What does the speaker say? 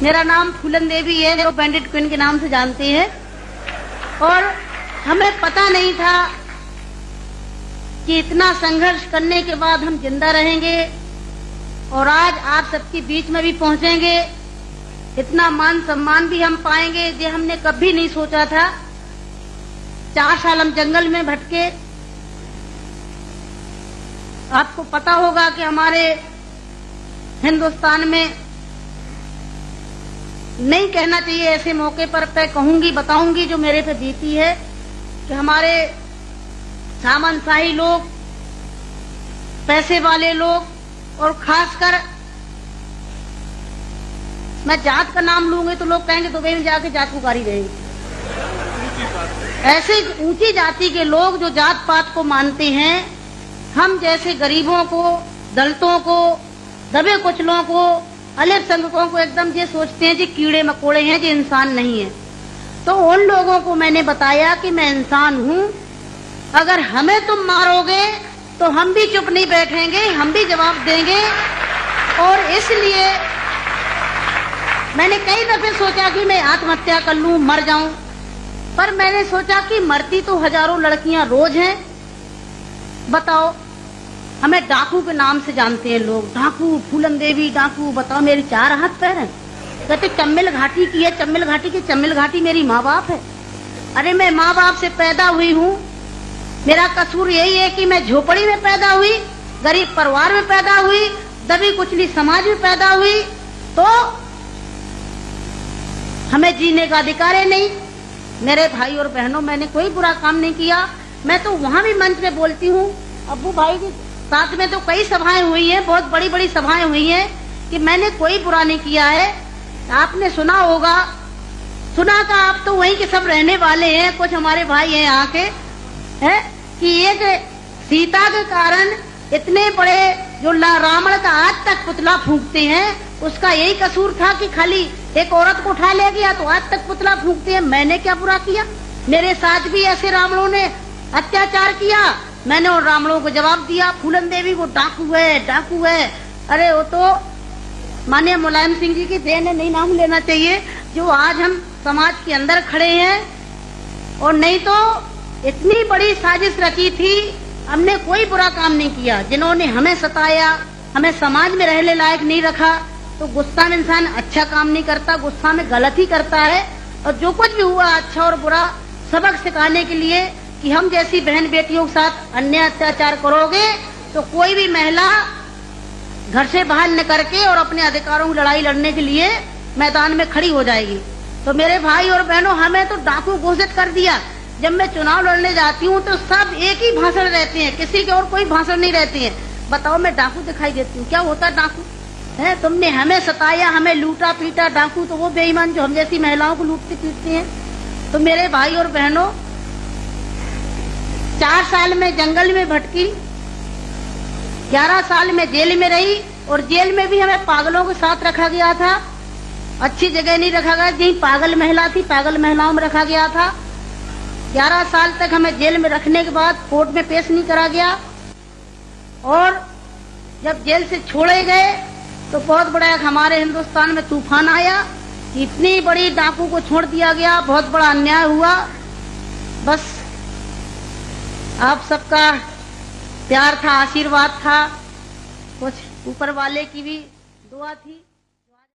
मेरा नाम फूलन देवी है, जो बैंडिट क्वीन के नाम से जानते हैं। और हमें पता नहीं था कि इतना संघर्ष करने के बाद हम जिंदा रहेंगे और आज आप सबके बीच में भी पहुंचेंगे, इतना मान सम्मान भी हम पाएंगे, ये हमने कभी नहीं सोचा था। 4 साल हम जंगल में भटके। आपको पता होगा कि हमारे हिंदुस्तान में नहीं कहना चाहिए ऐसे मौके पर, मैं कहूंगी, बताऊंगी जो मेरे पे बीती है, कि हमारे सामंतशाही लोग, पैसे वाले लोग और खासकर मैं जात का नाम लूंगी तो लोग कहेंगे दुबई में जाके जात पुकारी रहेंगे। ऐसे ऊंची जाति के लोग जो जात पात को मानते हैं, हम जैसे गरीबों को, दलितों को, दबे कुचलों को, अल्पसंख्यकों को एकदम ये सोचते हैं कि कीड़े मकोड़े हैं, जो इंसान नहीं है। तो उन लोगों को मैंने बताया कि मैं इंसान हूँ, अगर हमें तुम मारोगे तो हम भी चुप नहीं बैठेंगे, हम भी जवाब देंगे। और इसलिए मैंने कई दफे सोचा कि मैं आत्महत्या कर लूं, मर जाऊं, पर मैंने सोचा कि मरती तो हजारों लड़कियां रोज हैं। बताओ, हमें डाकू के नाम से जानते हैं लोग, डाकू, फूलन देवी डाकू। बताओ, मेरे 4 हाथ पैर हैं। कहते चम्मिल घाटी की है, चम्मिल घाटी की, चम्मिल घाटी मेरी माँ बाप है। अरे मैं माँ बाप से पैदा हुई हूँ, मेरा कसूर यही है कि मैं झोपड़ी में पैदा हुई, गरीब परिवार में पैदा हुई, दबी कुचली समाज में पैदा हुई, तो हमें जीने का अधिकार है नहीं। मेरे भाई और बहनों, मैंने कोई बुरा काम नहीं किया। मैं तो वहां भी मंच पे बोलती हूँ, अब्बू भाई के साथ में तो कई सभाएं हुई हैं, बहुत बड़ी बड़ी सभाएं हुई हैं, कि मैंने कोई बुरा नहीं किया है। आपने सुना होगा, सुना था, आप तो वहीं के सब रहने वाले हैं, कुछ हमारे भाई हैं यहाँ के, है कि एक सीता के कारण इतने बड़े जो रावण का आज तक पुतला फूंकते हैं, उसका यही कसूर था कि खाली एक औरत को उठा ले गया तो आज तक पुतला फूंकते हैं। मैंने क्या बुरा किया? मेरे साथ भी ऐसे रावणों ने अत्याचार किया, मैंने उन रावणों को जवाब दिया। फूलन देवी वो डाकू है, डाकू है। अरे वो तो माननीय मुलायम सिंह जी की देन है, नहीं नाम लेना चाहिए, जो आज हम समाज के अंदर खड़े हैं। और नहीं तो इतनी बड़ी साजिश रची थी, हमने कोई बुरा काम नहीं किया। जिन्होंने हमें सताया, हमें समाज में रहने लायक नहीं रखा, तो गुस्सा में इंसान अच्छा काम नहीं करता, गुस्सा में गलत ही करता है। और जो कुछ भी हुआ, अच्छा और बुरा सबक सिखाने के लिए, कि हम जैसी बहन बेटियों के साथ अन्याय अत्याचार करोगे तो कोई भी महिला घर से बाहर न करके और अपने अधिकारों की लड़ाई लड़ने के लिए मैदान में खड़ी हो जाएगी। तो मेरे भाई और बहनों, हमें तो डाकू घोषित कर दिया। जब मैं चुनाव लड़ने जाती हूँ तो सब एक ही भाषण रहते हैं, किसी के और कोई भाषण नहीं रहते हैं। बताओ, मैं डाकू दिखाई देती हूँ? क्या होता डाकू है? तुमने हमें सताया, हमें लूटा पीटा। डाकू तो वो बेईमान जो हम जैसी महिलाओं को लूटते पीटते हैं। तो मेरे भाई और बहनों, 4 साल में जंगल में भटकी, 11 साल में जेल में रही, और जेल में भी हमें पागलों के साथ रखा गया था। अच्छी जगह नहीं रखा गया, जहीं पागल महिला थी, पागल महिलाओं में रखा गया था। 11 साल तक हमें जेल में रखने के बाद कोर्ट में पेश नहीं करा गया। और जब जेल से छोड़े गए तो बहुत बड़ा हमारे हिंदुस्तान में तूफान आया, इतनी बड़ी डाकू को छोड़ दिया गया, बहुत बड़ा अन्याय हुआ। बस आप सबका प्यार था, आशीर्वाद था, कुछ ऊपर वाले की भी दुआ थी।